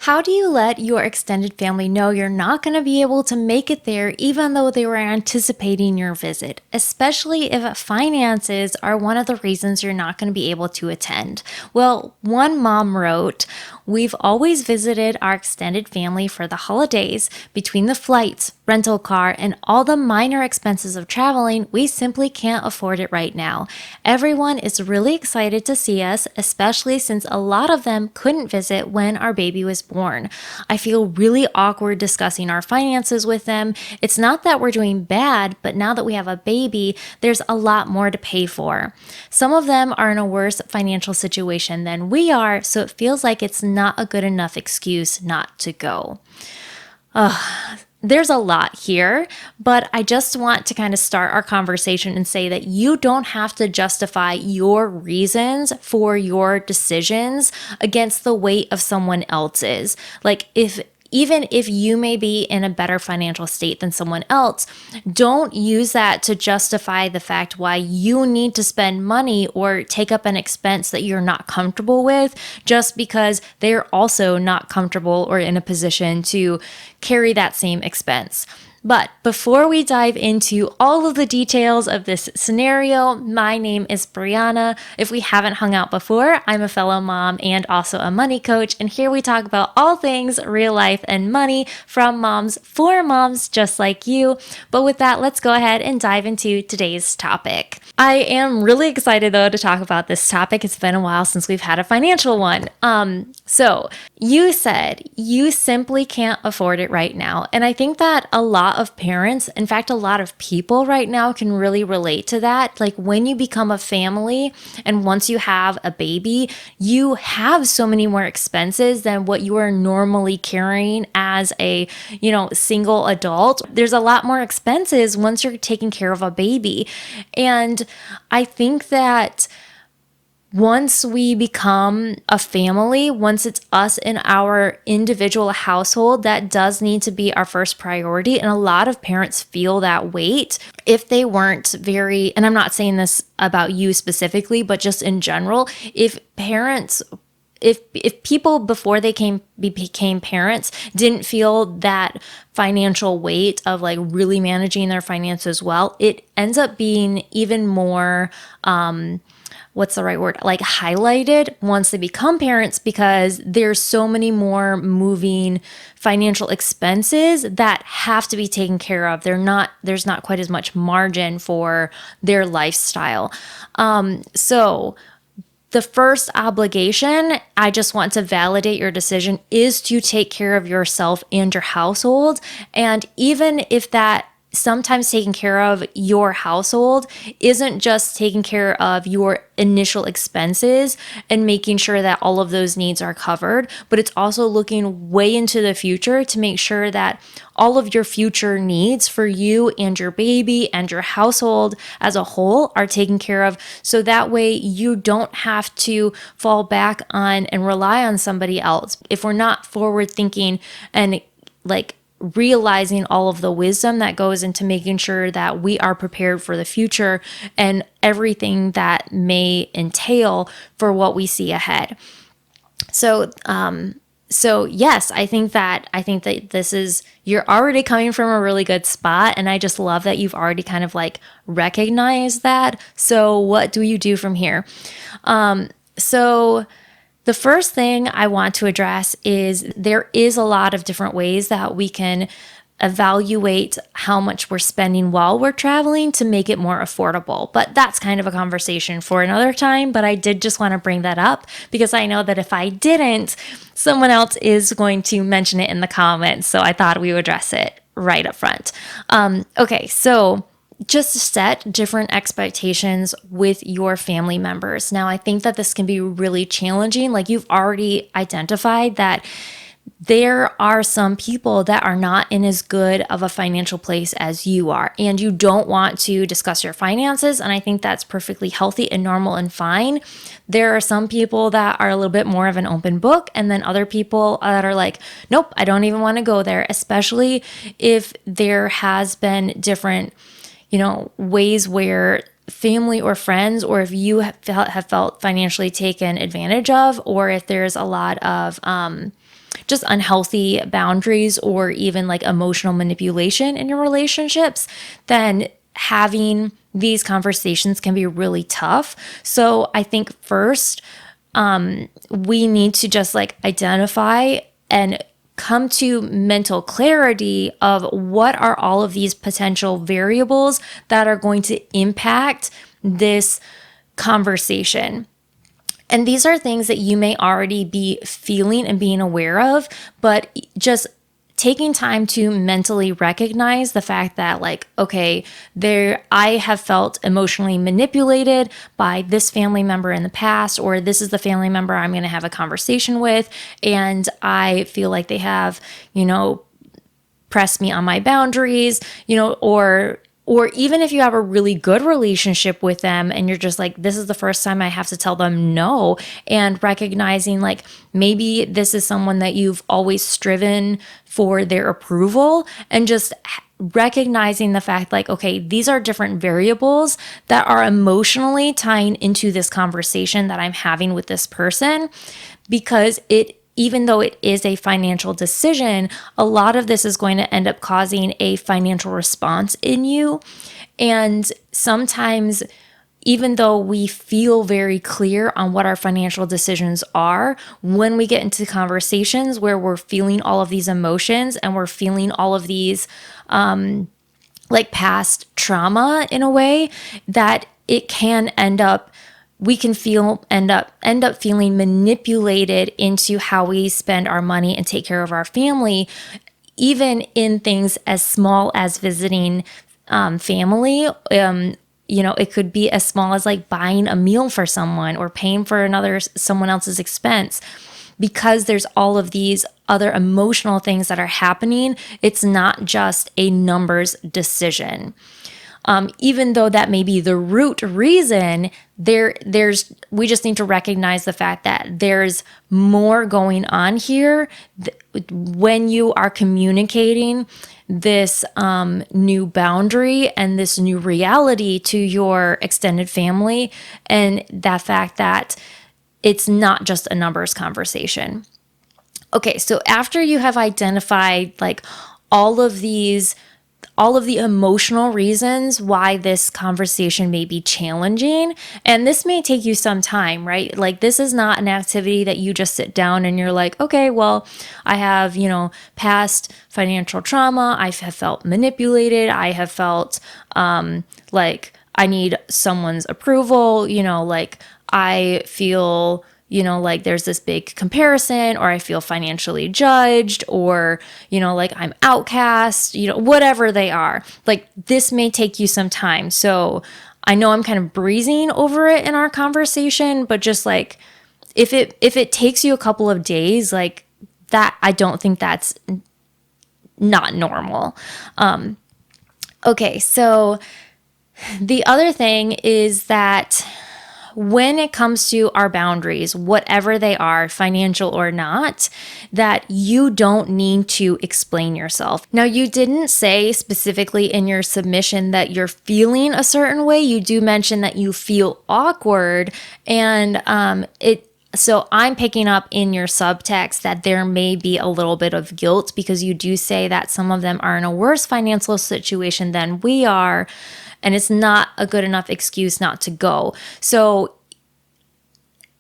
How do you let your extended family know you're not going to be able to make it there even though they were anticipating your visit, especially if finances are one of the reasons you're not going to be able to attend? Well, one mom wrote, "We've always visited our extended family for the holidays. Between the flights, rental car, and all the minor expenses of traveling, we simply can't afford it right now. Everyone is really excited to see us, especially since a lot of them couldn't visit when our baby was born. I feel really awkward discussing our finances with them. It's not that we're doing bad, but now that we have a baby, there's a lot more to pay for. Some of them are in a worse financial situation than we are, so it feels like it's not a good enough excuse not to go." There's a lot here, but I just want to kind of start our conversation and say that you don't have to justify your reasons for your decisions against the weight of someone else's. Even if you may be in a better financial state than someone else, don't use that to justify the fact why you need to spend money or take up an expense that you're not comfortable with just because they're also not comfortable or in a position to carry that same expense. But before we dive into all of the details of this scenario, my name is Brianna. If we haven't hung out before, I'm a fellow mom and also a money coach, and here we talk about all things real life and money from moms for moms just like you. But with that, let's go ahead and dive into today's topic. I am really excited though to talk about this topic. It's been a while since we've had a financial one. So you said you simply can't afford it right now. And I think that a lot of parents, in fact, a lot of people right now can really relate to that. Like when you become a family and once you have a baby, you have so many more expenses than what you are normally carrying as a, single adult. There's a lot more expenses once you're taking care of a baby. And I think that once we become a family, once it's us in our individual household, that does need to be our first priority. And a lot of parents feel that weight if they weren't very, and I'm not saying this about you specifically, but just in general, if people before they became parents didn't feel that financial weight of like really managing their finances well, it ends up being even more, what's the right word? Like highlighted once they become parents because there's so many more moving financial expenses that have to be taken care of. There's not quite as much margin for their lifestyle. So the first obligation, I just want to validate your decision, is to take care of yourself and your household. And even if that sometimes taking care of your household isn't just taking care of your initial expenses and making sure that all of those needs are covered, but it's also looking way into the future to make sure that all of your future needs for you and your baby and your household as a whole are taken care of. So that way you don't have to fall back on and rely on somebody else. If we're not forward thinking and like realizing all of the wisdom that goes into making sure that we are prepared for the future and everything that may entail for what we see ahead. So yes, I think that you're already coming from a really good spot, and I just love that you've already kind of like recognized that. So what do you do from here? So the first thing I want to address is there is a lot of different ways that we can evaluate how much we're spending while we're traveling to make it more affordable. But that's kind of a conversation for another time. But I did just want to bring that up because I know that if I didn't, someone else is going to mention it in the comments. So I thought we would address it right up front. Okay, so just set different expectations with your family members. Now, I think that this can be really challenging. Like you've already identified that there are some people that are not in as good of a financial place as you are, and you don't want to discuss your finances. And I think that's perfectly healthy and normal and fine. There are some people that are a little bit more of an open book, and then other people that are like, nope, I don't even want to go there, especially if there has been different ways where family or friends, or if you have felt financially taken advantage of, or if there's a lot of just unhealthy boundaries or even like emotional manipulation in your relationships, then having these conversations can be really tough. So I think first, we need to just like identify and come to mental clarity of what are all of these potential variables that are going to impact this conversation. And these are things that you may already be feeling and being aware of, but just taking time to mentally recognize the fact that like, okay, I have felt emotionally manipulated by this family member in the past, or this is the family member I'm going to have a conversation with, and I feel like they have, pressed me on my boundaries, or even if you have a really good relationship with them and you're just like, this is the first time I have to tell them no, and recognizing like maybe this is someone that you've always striven for their approval, and just recognizing the fact like, okay, these are different variables that are emotionally tying into this conversation that I'm having with this person, because even though it is a financial decision, a lot of this is going to end up causing a financial response in you. And sometimes, even though we feel very clear on what our financial decisions are, when we get into conversations where we're feeling all of these emotions and we're feeling all of these like past trauma in a way, that it can we can end up feeling manipulated into how we spend our money and take care of our family, even in things as small as visiting family. It could be as small as like buying a meal for someone or paying for someone else's expense. Because there's all of these other emotional things that are happening, it's not just a numbers decision. Even though that may be the root reason, we just need to recognize the fact that there's more going on here when you are communicating this new boundary and this new reality to your extended family, and that fact that it's not just a numbers conversation. Okay, so after you have identified like all of the emotional reasons why this conversation may be challenging, and this may take you some time, right? Like, this is not an activity that you just sit down and you're like, okay, well, I have, past financial trauma. I have felt manipulated. I have felt like I need someone's approval, like I feel like there's this big comparison, or I feel financially judged, or, like I'm outcast, whatever they are. Like, this may take you some time. So I know I'm kind of breezing over it in our conversation, but just like, if it takes you a couple of days, like that, I don't think that's not normal. Okay. So the other thing is that when it comes to our boundaries, whatever they are, financial or not, that you don't need to explain yourself. Now, you didn't say specifically in your submission that you're feeling a certain way. You do mention that you feel awkward, and so I'm picking up in your subtext that there may be a little bit of guilt, because you do say that some of them are in a worse financial situation than we are, and it's not a good enough excuse not to go. So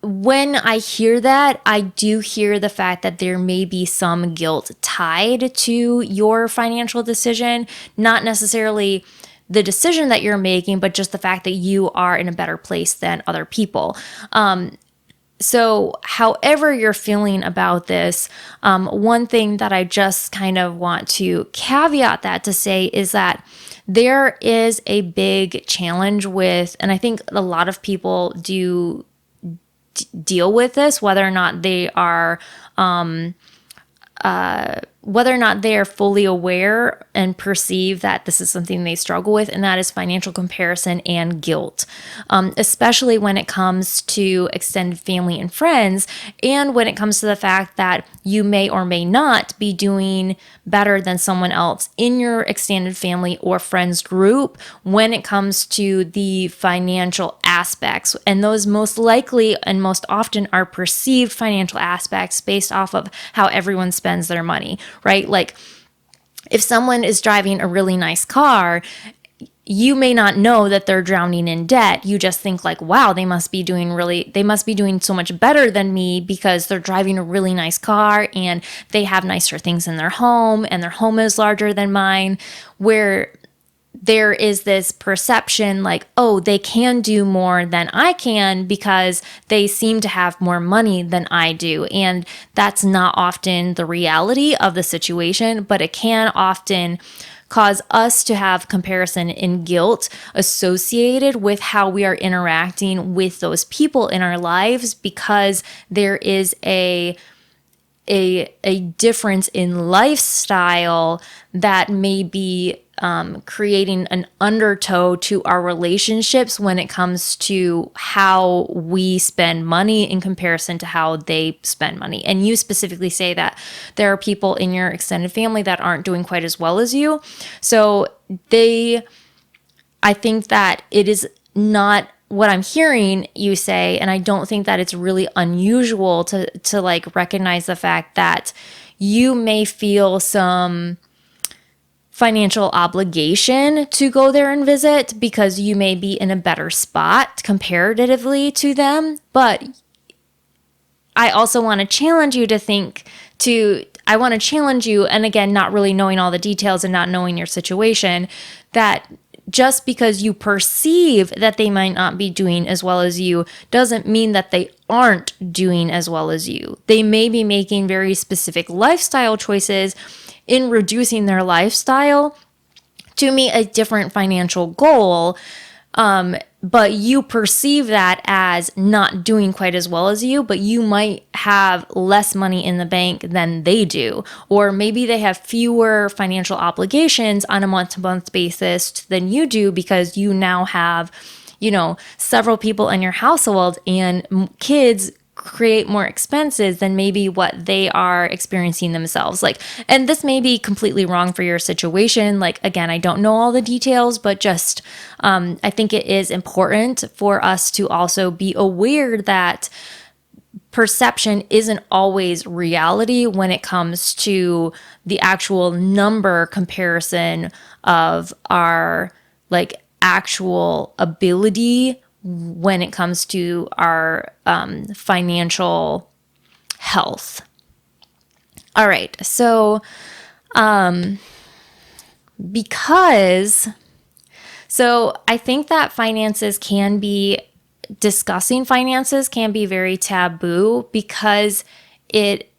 when I hear that, I do hear the fact that there may be some guilt tied to your financial decision, not necessarily the decision that you're making, but just the fact that you are in a better place than other people. So however you're feeling about this, one thing that I just kind of want to caveat that to say is that there is a big challenge with, and I think a lot of people do deal with this, whether or not they are whether or not they're fully aware and perceive that this is something they struggle with, and that is financial comparison and guilt, especially when it comes to extended family and friends, and when it comes to the fact that you may or may not be doing better than someone else in your extended family or friends group when it comes to the financial aspects. And those most likely and most often are perceived financial aspects based off of how everyone spends their money, right? Like if someone is driving a really nice car, you may not know that they're drowning in debt. You just think like, wow, they must be doing so much better than me because they're driving a really nice car and they have nicer things in their home and their home is larger than mine, where there is this perception like, oh, they can do more than I can because they seem to have more money than I do. And that's not often the reality of the situation, but it can often cause us to have comparison and guilt associated with how we are interacting with those people in our lives, because there is a difference in lifestyle that may be creating an undertow to our relationships when it comes to how we spend money in comparison to how they spend money. And you specifically say that there are people in your extended family that aren't doing quite as well as you. So I think that it is not what I'm hearing you say, and I don't think that it's really unusual to like recognize the fact that you may feel some financial obligation to go there and visit because you may be in a better spot comparatively to them. But I also want to challenge you and again, not really knowing all the details and not knowing your situation, that just because you perceive that they might not be doing as well as you doesn't mean that they aren't doing as well as you. They may be making very specific lifestyle choices in reducing their lifestyle to meet a different financial goal, but you perceive that as not doing quite as well as you, but you might have less money in the bank than they do. Or maybe they have fewer financial obligations on a month-to-month basis than you do because you now have, several people in your household, and kids create more expenses than maybe what they are experiencing themselves. And this may be completely wrong for your situation. Again, I don't know all the details, but just, I think it is important for us to also be aware that perception isn't always reality when it comes to the actual number comparison of our actual ability when it comes to our financial health. All right, so I think that discussing finances can be very taboo because it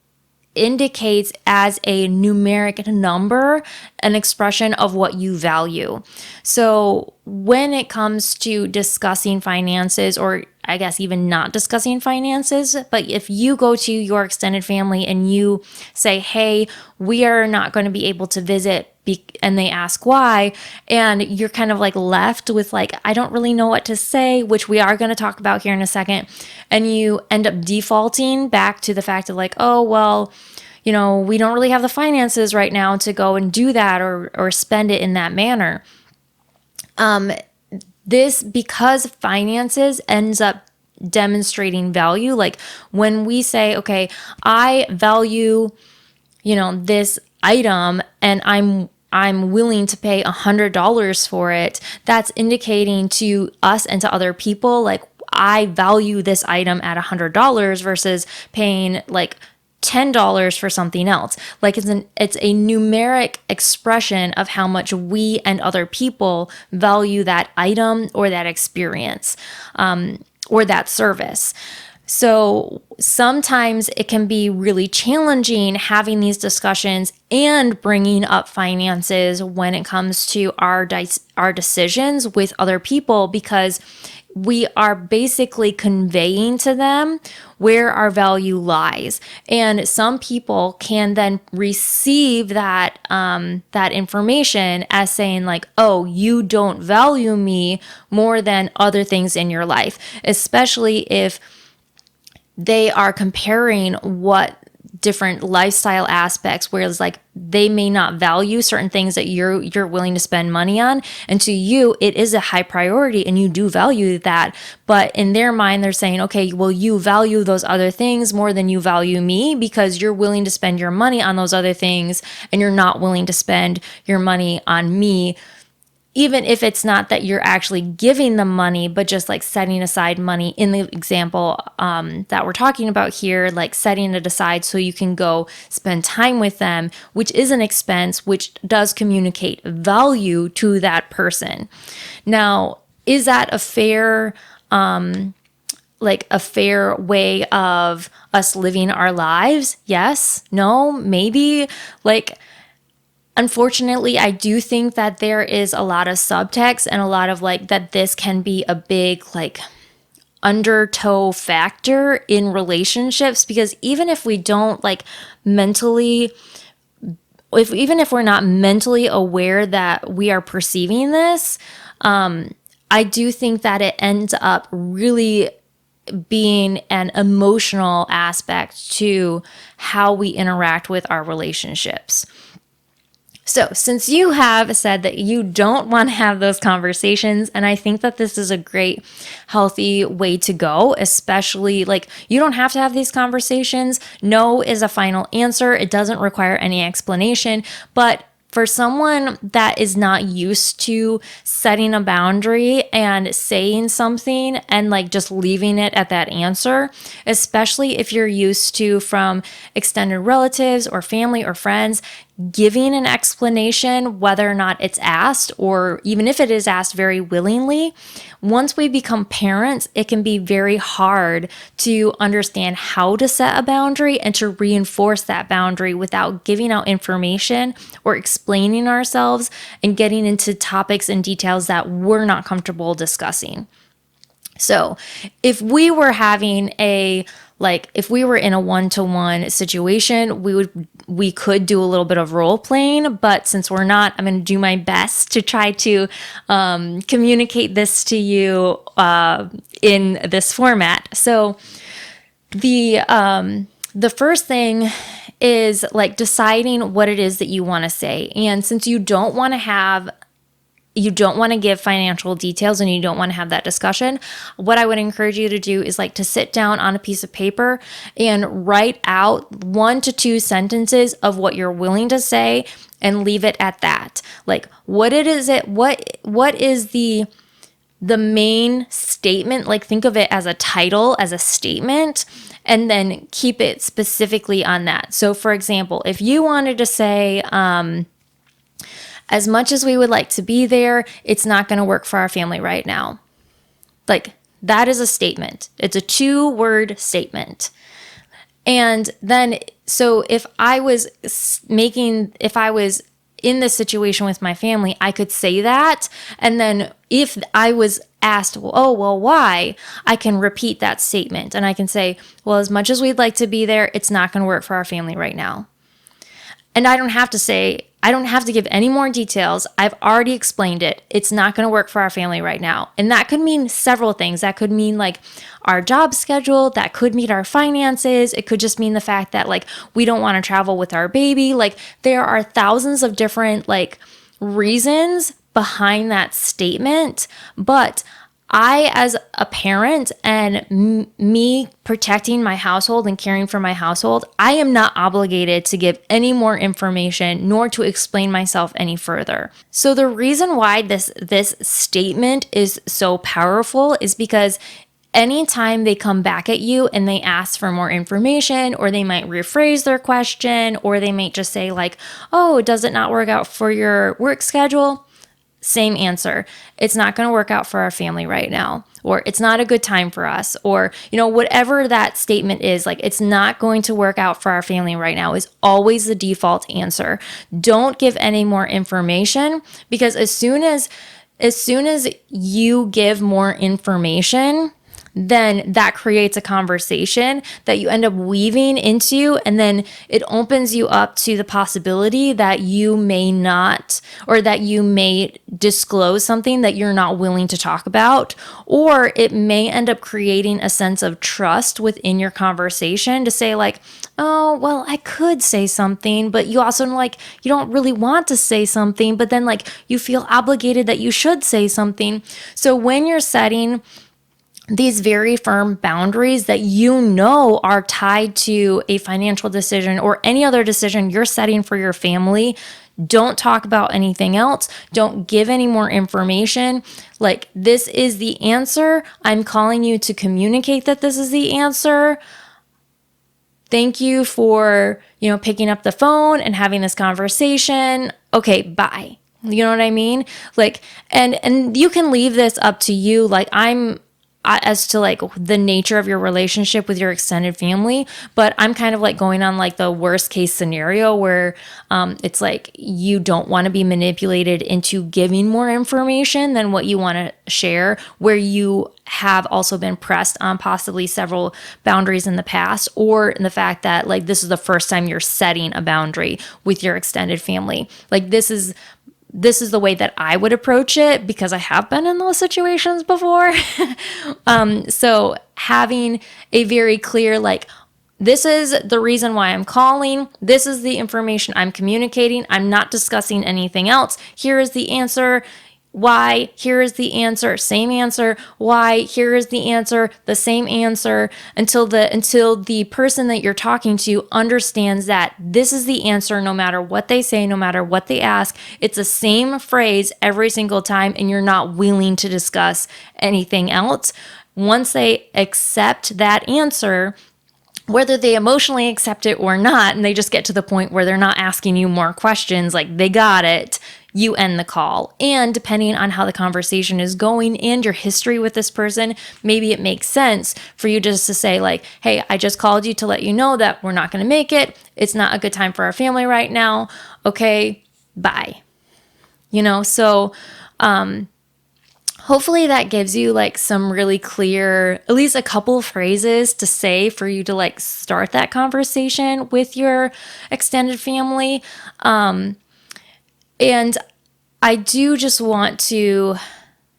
indicates as a numeric number an expression of what you value. So when it comes to discussing finances, or I guess even not discussing finances, but if you go to your extended family and you say, hey, we are not going to be able to visit, and they ask why, and you're kind of left with I don't really know what to say, which we are going to talk about here in a second, and you end up defaulting back to the fact of oh, well, we don't really have the finances right now to go and do that or spend it in that manner. Because finances ends up demonstrating value. When we say, okay, I value, this item and I'm willing to pay $100 for it, that's indicating to us and to other people, I value this item at $100 versus paying $10 for something else. It's a numeric expression of how much we and other people value that item or that experience, or that service. So sometimes it can be really challenging having these discussions and bringing up finances when it comes to our decisions with other people, because we are basically conveying to them where our value lies. And some people can then receive that that information as saying like, oh, you don't value me more than other things in your life, especially if they are comparing what different lifestyle aspects, whereas like they may not value certain things that you're willing to spend money on, and to you it is a high priority and you do value that, but in their mind they're saying, okay, well, you value those other things more than you value me because you're willing to spend your money on those other things and you're not willing to spend your money on me, even if it's not that you're actually giving them money, but just like setting aside money in the example that we're talking about here, like setting it aside so you can go spend time with them, which is an expense, which does communicate value to that person. Now, is that a fair, like a fair way of us living our lives? Yes, no, maybe. Like, unfortunately, I do think that there is a lot of subtext and a lot of like that this can be a big like undertow factor in relationships, because even if we don't like mentally, even if we're not mentally aware that we are perceiving this, I do think that it ends up really being an emotional aspect to how we interact with our relationships. So, since you have said that you don't want to have those conversations, and I think that this is a great, healthy way to go, especially like you don't have to have these conversations. No is a final answer. It doesn't require any explanation, but for someone that is not used to setting a boundary and saying something and like just leaving it at that answer, especially if you're used to from extended relatives or family or friends, giving an explanation, whether or not it's asked, or even if it is asked very willingly, once we become parents, it can be very hard to understand how to set a boundary and to reinforce that boundary without giving out information or explaining ourselves and getting into topics and details that we're not comfortable discussing. So if we were having if we were in a one-to-one situation, we could do a little bit of role playing, but since we're not, I'm going to do my best to try to communicate this to you in this format. So the first thing is like deciding what it is that you want to say. And since you don't want to give financial details and you don't want to have that discussion, what I would encourage you to do is like to sit down on a piece of paper and write out 1 to 2 sentences of what you're willing to say and leave it at that. Like what is the main statement? Like think of it as a title, as a statement, and then keep it specifically on that. So for example, if you wanted to say, as much as we would like to be there, it's not going to work for our family right now. Like that is a statement. It's a 2-word statement. And then, so if I was in this situation with my family, I could say that. And then if I was asked, well, why? I can repeat that statement and I can say, well, as much as we'd like to be there, it's not going to work for our family right now. And I don't have to give any more details. I've already explained it. It's not going to work for our family right now. And that could mean several things. That could mean like our job schedule. That could mean our finances. It could just mean the fact that like we don't want to travel with our baby. Like there are thousands of different like reasons behind that statement. But I, as a parent and me protecting my household and caring for my household, I am not obligated to give any more information nor to explain myself any further. So the reason why this statement is so powerful is because anytime they come back at you and they ask for more information, or they might rephrase their question, or they might just say like, oh, does it not work out for your work schedule? Same answer. It's not going to work out for our family right now, or it's not a good time for us, or, whatever that statement is, like it's not going to work out for our family right now is always the default answer. Don't give any more information, because as soon as as soon as you give more information, then that creates a conversation that you end up weaving into, and then it opens you up to the possibility that you may not, or that you may disclose something that you're not willing to talk about, or it may end up creating a sense of trust within your conversation to say like, oh, well, I could say something, but you also like, you don't really want to say something, but then like you feel obligated that you should say something. So when you're setting these very firm boundaries that you know are tied to a financial decision or any other decision you're setting for your family, don't talk about anything else. Don't give any more information. Like, this is the answer. I'm calling you to communicate that this is the answer. Thank you for, picking up the phone and having this conversation. Okay, bye. You know what I mean? Like, and you can leave this up to you. Like, as to like the nature of your relationship with your extended family, but I'm kind of like going on like the worst case scenario where it's like you don't want to be manipulated into giving more information than what you want to share, where you have also been pressed on possibly several boundaries in the past, or in the fact that like this is the first time you're setting a boundary with your extended family. Like, this is the way that I would approach it because I have been in those situations before. So having a very clear, like, this is the reason why I'm calling. This is the information I'm communicating. I'm not discussing anything else. Here is the answer. Why? Here is the answer. Same answer. Why? Here is the answer. The same answer, until the person that you're talking to understands that this is the answer no matter what they say, no matter what they ask. It's the same phrase every single time, and you're not willing to discuss anything else. Once they accept that answer, whether they emotionally accept it or not, and they just get to the point where they're not asking you more questions, like they got it, you end the call. And depending on how the conversation is going and your history with this person, maybe it makes sense for you just to say like, hey, I just called you to let you know that we're not going to make it. It's not a good time for our family right now. Okay, bye. So hopefully that gives you like some really clear, at least a couple of phrases to say for you to like start that conversation with your extended family. And I do just want to,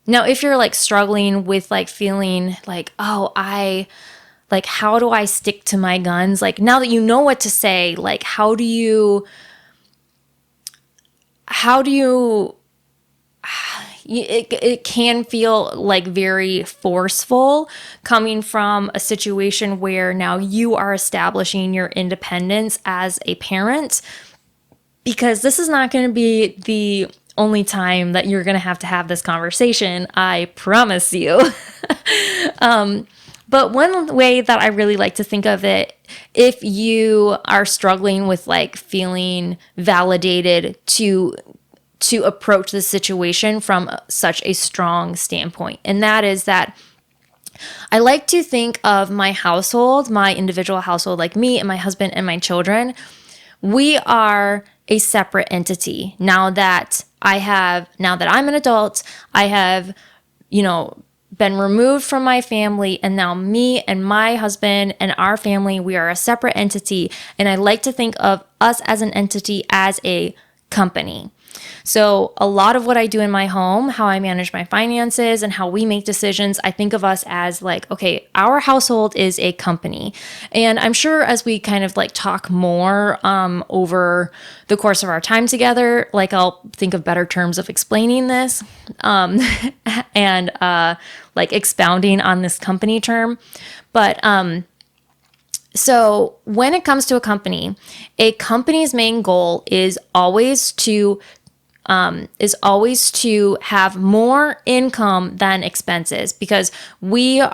now if you're like struggling with like feeling like, oh, how do I stick to my guns? Like, now that you know what to say, like, how do you, it can feel like very forceful coming from a situation where now you are establishing your independence as a parent, because this is not going to be the only time that you're going to have this conversation. I promise you. But one way that I really like to think of it, if you are struggling with like feeling validated to approach the situation from such a strong standpoint, and that is that I like to think of my household, my individual household, like me and my husband and my children. We are a separate entity. Now that I'm an adult, I have, been removed from my family, and now me and my husband and our family, we are a separate entity. And I like to think of us as an entity as a company. So a lot of what I do in my home, how I manage my finances and how we make decisions, I think of us as like, okay, our household is a company. And I'm sure as we kind of like talk more over the course of our time together, like I'll think of better terms of explaining this and like expounding on this company term. But so when it comes to a company's main goal is always to have more income than expenses, because we're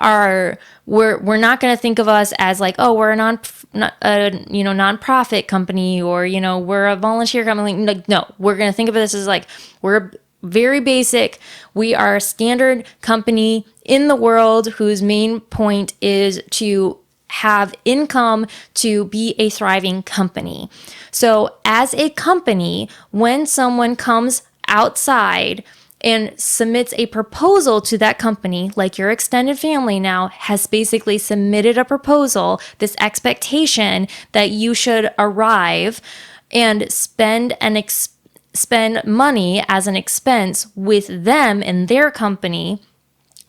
not going to think of us as like, oh, we're a nonprofit company, or we're a volunteer company. No, we're going to think of this as like, we're very basic. We are a standard company in the world whose main point is to have income to be a thriving company. So as a company, when someone comes outside and submits a proposal to that company, like your extended family now has basically submitted a proposal, this expectation that you should arrive and spend money as an expense with them and their company.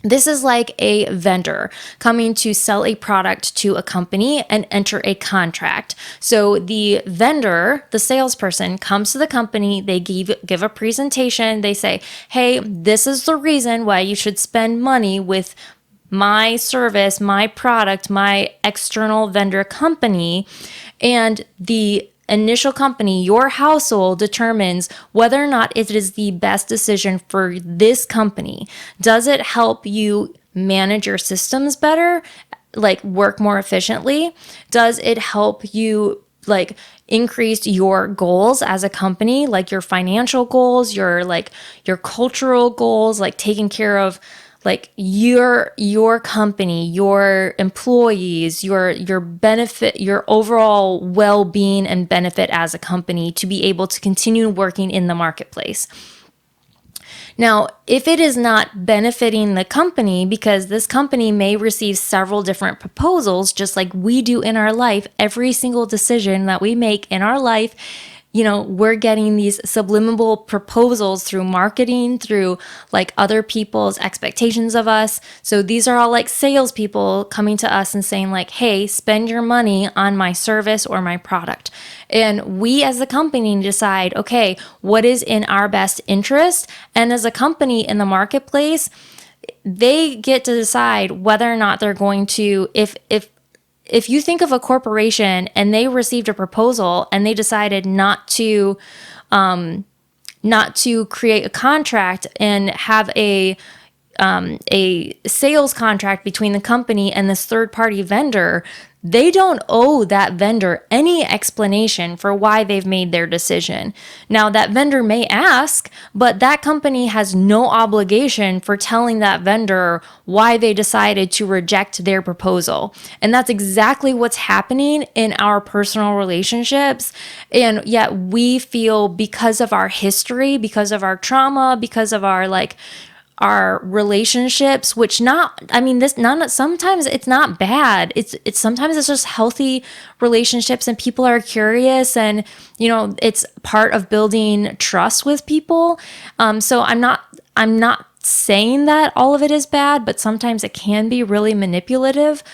This is like a vendor coming to sell a product to a company and enter a contract. So the vendor, the salesperson, comes to the company, they give a presentation, they say, hey, this is the reason why you should spend money with my service, my product, my external vendor company. And the initial company, your household, determines whether or not it is the best decision for this company. Does it help you manage your systems better, like work more efficiently? Does it help you like increase your goals as a company, like your financial goals, your cultural goals, like taking care of like your company, your employees, your benefit, your overall well-being and benefit as a company to be able to continue working in the marketplace. Now, if it is not benefiting the company, because this company may receive several different proposals, just like we do in our life, every single decision that we make in our life, we're getting these subliminal proposals through marketing, through like other people's expectations of us. So these are all like salespeople coming to us and saying like, hey, spend your money on my service or my product. And we as a company decide, okay, what is in our best interest? And as a company in the marketplace, they get to decide whether or not they're going to, if you think of a corporation and they received a proposal and they decided not to create a contract and have a sales contract between the company and this third party vendor, they don't owe that vendor any explanation for why they've made their decision. Now, that vendor may ask, but that company has no obligation for telling that vendor why they decided to reject their proposal. And that's exactly what's happening in our personal relationships. And yet we feel, because of our history, because of our trauma, because of our relationships, sometimes it's not bad. It's sometimes it's just healthy relationships and people are curious and, it's part of building trust with people. So I'm not saying that all of it is bad, but sometimes it can be really manipulative.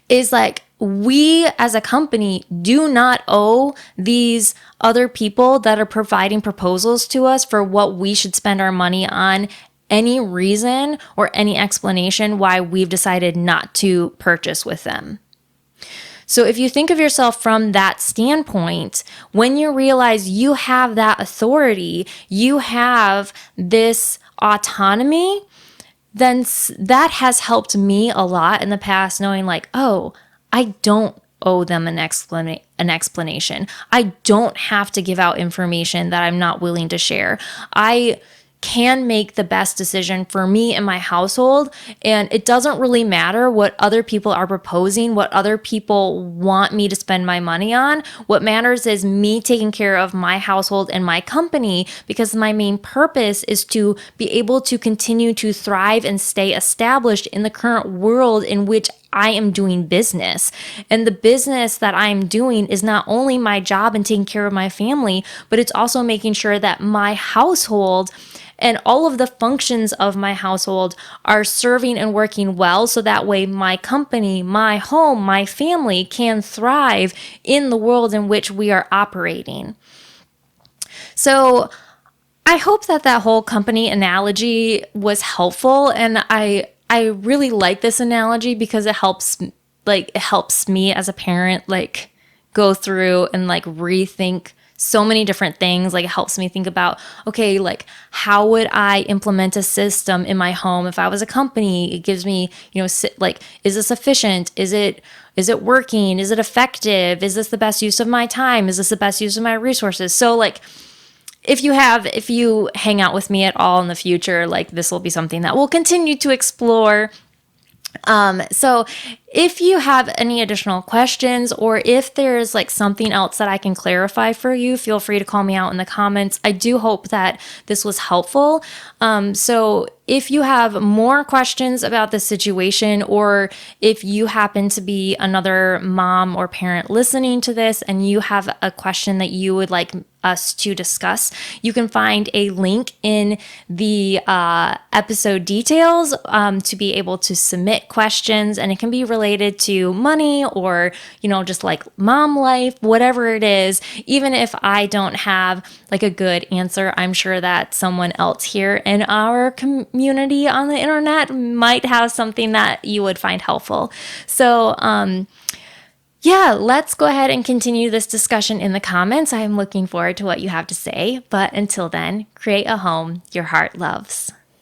Is like, we as a company do not owe these other people that are providing proposals to us for what we should spend our money on any reason or any explanation why we've decided not to purchase with them. So if you think of yourself from that standpoint, when you realize you have that authority, you have this autonomy, then that has helped me a lot in the past, knowing like, oh, I don't owe them an explanation. I don't have to give out information that I'm not willing to share. I can make the best decision for me and my household. And it doesn't really matter what other people are proposing, what other people want me to spend my money on. What matters is me taking care of my household and my company, because my main purpose is to be able to continue to thrive and stay established in the current world in which I am doing business. And the business that I'm doing is not only my job and taking care of my family, but it's also making sure that my household and all of the functions of my household are serving and working well, so that way my company, my home, my family can thrive in the world in which we are operating. So I hope that whole company analogy was helpful, and I really like this analogy because it helps me as a parent go through and rethink so many different things. It helps me think about, okay, how would I implement a system in my home if I was a company? It gives me, is this efficient? Is it working? Is it effective? Is this the best use of my time? Is this the best use of my resources? So if you hang out with me at all in the future, this will be something that we'll continue to explore. So If you have any additional questions, or if there's like something else that I can clarify for you, feel free to call me out in the comments. I do hope that this was helpful. So if you have more questions about this situation, or if you happen to be another mom or parent listening to this and you have a question that you would like us to discuss, you can find a link in the episode details to be able to submit questions, and it can be related to money or, just like mom life, whatever it is. Even if I don't have like a good answer, I'm sure that someone else here in our community on the internet might have something that you would find helpful. So, yeah, let's go ahead and continue this discussion in the comments. I am looking forward to what you have to say. But until then, create a home your heart loves.